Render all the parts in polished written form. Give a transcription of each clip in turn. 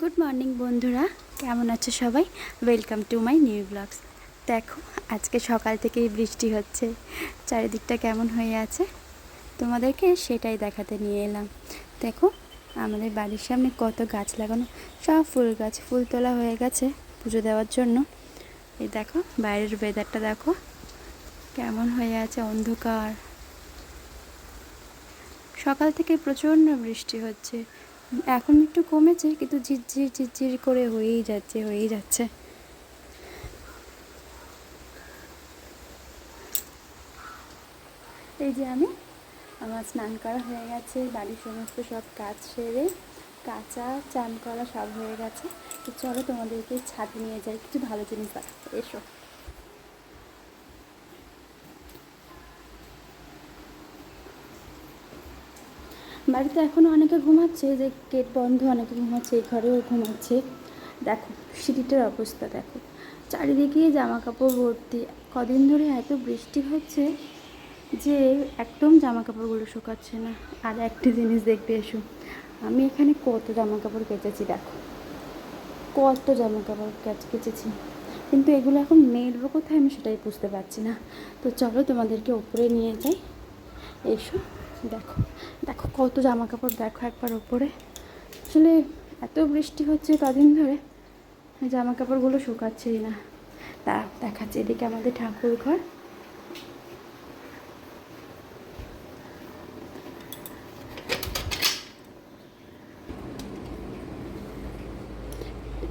Good morning বন্ধুরা, কেমন আছো সবাই? Welcome to my new blogs. দেখো, আজকে সকাল থেকেই বৃষ্টি হচ্ছে, চারিদিকটা কেমন হয়ে আছে তোমাদেরকে সেটাই দেখাতে নিয়ে এলাম। দেখো, আমাদের বাড়ির সামনে কত গাছ লাগানো, সব ফুল গাছ, ফুল তোলা হয়ে গেছে পুজো দেওয়ার জন্য। এই দেখো বাইরের ওয়েদারটা দেখো কেমন হয়ে আছে, অন্ধকার। সকাল থেকে প্রচণ্ড বৃষ্টি হচ্ছে, এখন একটু কমেছে কিন্তু ঝিরঝির ঝিরঝির করে হয়েই যাচ্ছে। এই যে আমার স্নান করা হয়ে গেছে, বাড়ির সমস্ত সব কাজ সেরে কাঁচা চান করা সব হয়ে গেছে। তো চলো তোমাদেরকে ছাদে নিয়ে যাই, কিছু ভালো জিনিস দেখাতে, এসো। বাড়িতে এখনও অনেকে ঘুমাচ্ছে, যে গেট বন্ধ, অনেকে ঘুমাচ্ছে, এই ঘরেও ঘুমাচ্ছে। দেখো সিঁড়িটার অবস্থা দেখো, চারিদিকে জামা কাপড় ভর্তি। কদিন ধরে এত বৃষ্টি হচ্ছে যে একদম জামা কাপড়গুলো শুকাচ্ছে না। আর একটা জিনিস দেখতে এসো, আমি এখানে কত জামা কাপড় কেচেছি, দেখো কত জামা কাপড় কেচেছি, কিন্তু এগুলো এখন মেলবো কোথায় আমি সেটাই বুঝতে পারছি না। তো চলো তোমাদেরকে ওপরে নিয়ে যাই, এসো। দেখো দেখো কত জামা কাপড়, দেখো একবার ওপরে। আসলে এত বৃষ্টি হচ্ছে কদিন ধরে, জামা কাপড়গুলো শুকাচ্ছেই না। তা দেখাচ্ছে, এদিকে আমাদের ঠাকুর ঘর।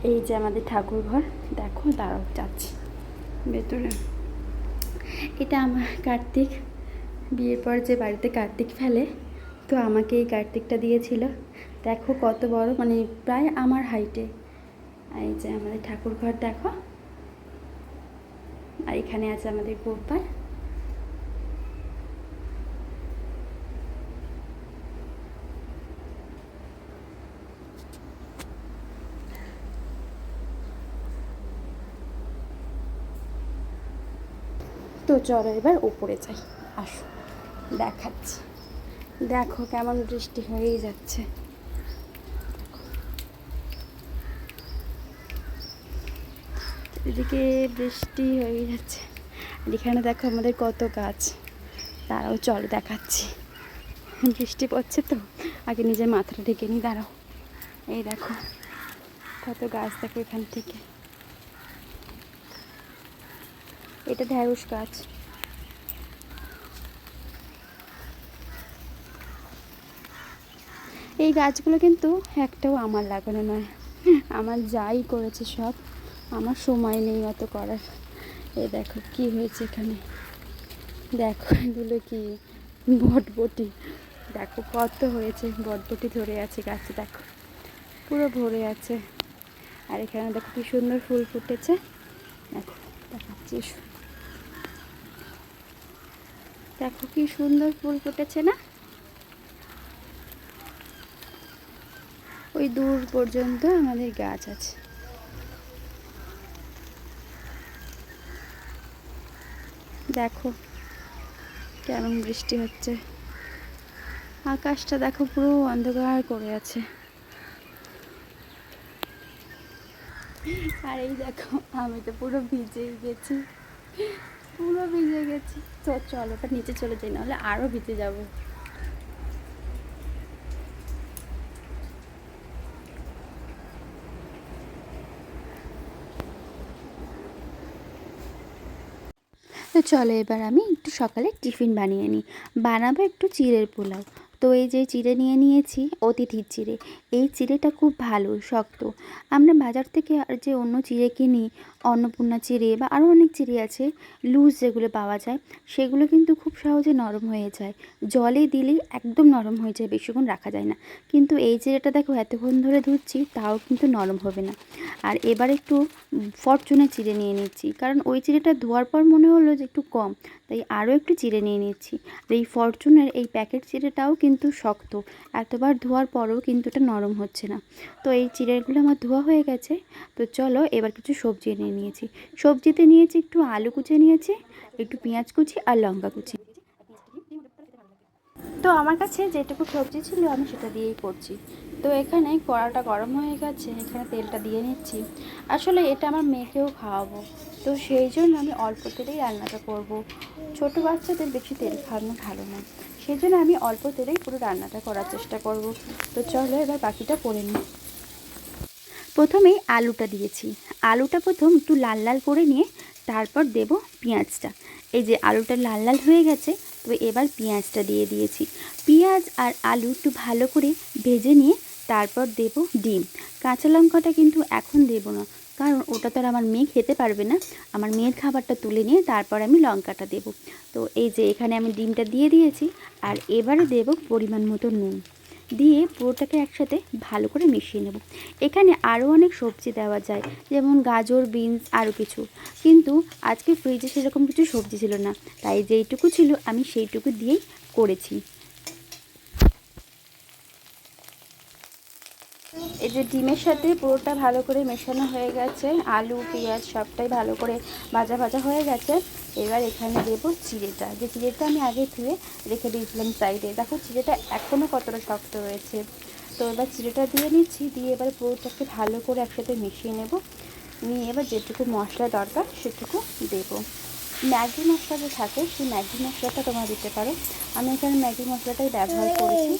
এই যে আমাদের ঠাকুর ঘর, দেখো দাঁড়াও যাচ্ছি ভেতরে। এটা আমার কার্তিক, বিয়ের পর যে বাড়িতে কার্তিক ফেলে, তো আমাকে এই কার্তিকটা দিয়েছিল। দেখো কত বড়, মানে প্রায় আমার হাইটে। এই যে আমাদের ঠাকুর ঘর দেখো, আর এখানে আছে আমাদের গোপাল। তো চলো এবার উপরে যাই, আসো দেখাচ্ছি। দেখো কেমন বৃষ্টি হয়েই যাচ্ছে, এদিকে বৃষ্টি হয়েই যাচ্ছে। আর এখানে দেখো আমাদের কত গাছ, দাঁড়াও চলো দেখাচ্ছি। বৃষ্টি পড়ছে তো আগে নিজের মাথাটা ঢেকে নিই, দাঁড়াও। এই দেখো কত গাছ, দেখো এখান থেকে। এটা ঢ্যাঁড়স গাছ। এই গাছগুলো কিন্তু একটাও আমার লাগানো নয়, আমার যাই করেছে সব, আমার সময় নেই অত করার। এই দেখো কি হয়েছে এখানে, দেখো এগুলো কি বটবটি, দেখো কত হয়েছে, বটবটি ধরে আছে গাছে, দেখো পুরো ভরে আছে। আর এখানে দেখো কি সুন্দর ফুল ফুটেছে, দেখো দেখাচ্ছি, দেখো কি সুন্দর ফুল ফুটেছে না, ওই দূর পর্যন্ত আমাদের গাছ আছে। দেখো কেমন বৃষ্টি হচ্ছে, আকাশটা দেখো পুরো অন্ধকার করে আছে। আর এই দেখো আমি তো পুরো ভিজে গেছি, পুরো ভিজে গেছি। তো চলো ওটা নিচে চলে যাই, নাহলে আরও ভিজে যাবো। তো চলো এবার আমি একটু সকালে টিফিন বানিয়ে নিই, বানাবো একটু চিড়ের পোলাও। তো এই যে চিড়ে নিয়ে নিয়েছি, অতিথির চিড়ে। এই চিড়েটা খুব ভালো, শক্ত। আমরা বাজার থেকে আর যে অন্য চিড়ে কিনি, অন্নপূর্ণা চিড়ে বা আরও অনেক চিড়ে আছে লুজ যেগুলো পাওয়া যায়, সেগুলো কিন্তু খুব সহজে নরম হয়ে যায়, জলে দিলেই একদম নরম হয়ে যায়, বেশিক্ষণ রাখা যায় না। কিন্তু এই চিড়েটা দেখো এতক্ষণ ধরে ধুচ্ছি তাও কিন্তু নরম হবে না। আর এবার একটু ফরচুনের চিড়ে নিয়ে নিচ্ছি, কারণ ওই চিড়েটা ধোয়ার পর মনে হলো যে একটু কম, তাই আরও একটু চিড়ে নিয়ে নিচ্ছি। আর এই ফরচুনের এই প্যাকেট চিড়েটাও কিন্তু শক্ত, এতবার ধোয়ার পরেও কিন্তু এটা নরম হচ্ছে না। তো এই চিড়েগুলো আমার ধোয়া হয়ে গেছে। তো চলো এবার কিছু সবজি নিয়ে নিয়েছি। সবজিতে নিয়েছি একটু আলু কুচি নিয়েছি, একটু পেঁয়াজ কুচি আর লঙ্কা কুচি। তো আমার কাছে যেটুকু সবজি ছিল আমি সেটা দিয়েই করছি। তো এখানে কড়াটা গরম হয়ে গেছে, এখানে তেলটা দিয়ে নিচ্ছি। আসলে এটা আমার মেয়েকেও খাওয়াবো, তো সেই জন্য আমি অল্প তেলেই রান্নাটা করব। ছোটো বাচ্চাদের বেশি তেল খাওয়ানো ভালো না, সেই জন্য আমি অল্প তেলেই পুরো রান্নাটা করার চেষ্টা করব। তো চলো এবার বাকিটা করে নিই। প্রথমেই আলুটা দিয়েছি। আলুটা প্রথম একটু লাল লাল করে নিয়ে তারপর দেব পেঁয়াজটা। এই যে আলুটা লাল লাল হয়ে গেছে, তো এবার পেঁয়াজটা দিয়ে দিয়েছি। পেঁয়াজ আর আলু একটু ভালো করে ভেজে নিয়ে তারপর দেব ডিম। কাঁচা লঙ্কাটা কিন্তু এখন দেব না, কারণ ওটা তো আর আমার মেয়ে খেতে পারবে না। আমার মেয়ের খাবারটা তুলে নিয়ে তারপর আমি লঙ্কাটা দেব। তো এই যে এখানে আমি ডিমটা দিয়ে দিয়েছি, আর এবারে দেব পরিমাণ মতো নুন, দিয়ে পুরোটাকে একসাথে ভালো করে মিশিয়ে নেব। এখানে আরও অনেক সবজি দেওয়া যায়, যেমন গাজর, বিনস, আরও কিছু, কিন্তু আজকে ফ্রিজে সেরকম কিছু সবজি ছিল না, তাই যেইটুকু ছিল আমি সেইটুকু দিয়েই করেছি। এই যে ডিমের সাথে পুরোটা ভালো করে মেশানো হয়ে গেছে, আলু পেঁয়াজ সবটাই ভালো করে ভাজা ভাজা হয়ে গেছে। এবার এখানে দেবো চিড়েটা, যে চিড়েটা আমি আগে ধুয়ে রেখে দিয়েছিলাম সাইডে। দেখো চিড়েটা এখনও কতটা শক্ত রয়েছে। তো এবার চিড়েটা দিয়ে নিচ্ছি, দিয়ে এবার পুরোটাকে ভালো করে একসাথে মিশিয়ে নেব। নিয়ে এবার যেটুকু মশলা দরকার সেটুকু দেবো। ম্যাগি মশলা যে থাকে সেই ম্যাগি মশলাটা তোমরা দিতে পারো, আমি এখানে ম্যাগি মশলাটাই ব্যবহার করেছি।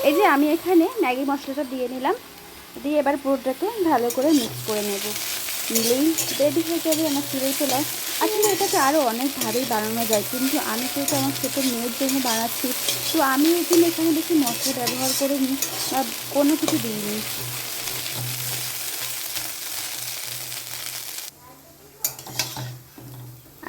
এই যে আমি এখানে ম্যাগি মশলাটা দিয়ে নিলাম, দিয়ে এবার পুরোটাকে ভালো করে মিক্স করে নেব। নিলেই রেডি হয়ে যাবে আমার চিড়ের পোলাও। আসলে এটাকে আরও অনেকভাবেই বানানো যায়, কিন্তু আমি তো এটা আমার ছোটো মেয়ের জন্য বানাচ্ছি, তো আমি এই জন্য এখানে বেশি মশলা ব্যবহার করিনি বা কোনো কিছু দিইনি।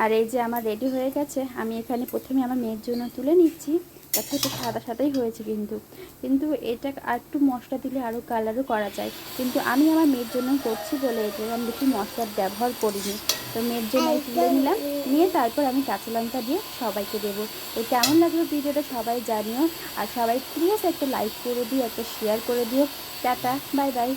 আর এই যে আমার রেডি হয়ে গেছে, আমি এখানে প্রথমে আমার মেয়ের জন্য তুলে নিচ্ছি। তাতে একটু সাদা সাদাই হয়েছে, কিন্তু কিন্তু এটা আর একটু মশলা দিলে আরও কালারও করা যায়, কিন্তু আমি আমার মেয়ের জন্য করছি বলে এটা আমি বেশি মশলা ব্যবহার করিনি। তো মেয়ের জন্য তুলে নিলাম, নিয়ে তারপর আমি কাঁচা লঙ্কা দিয়ে সবাইকে দেবো। তো কেমন লাগলো ভিডিওটা সবাই জানিও, আর সবাই প্লিজ একটা লাইক করে দিও, একটা শেয়ার করে দিও। Tata, bye bye.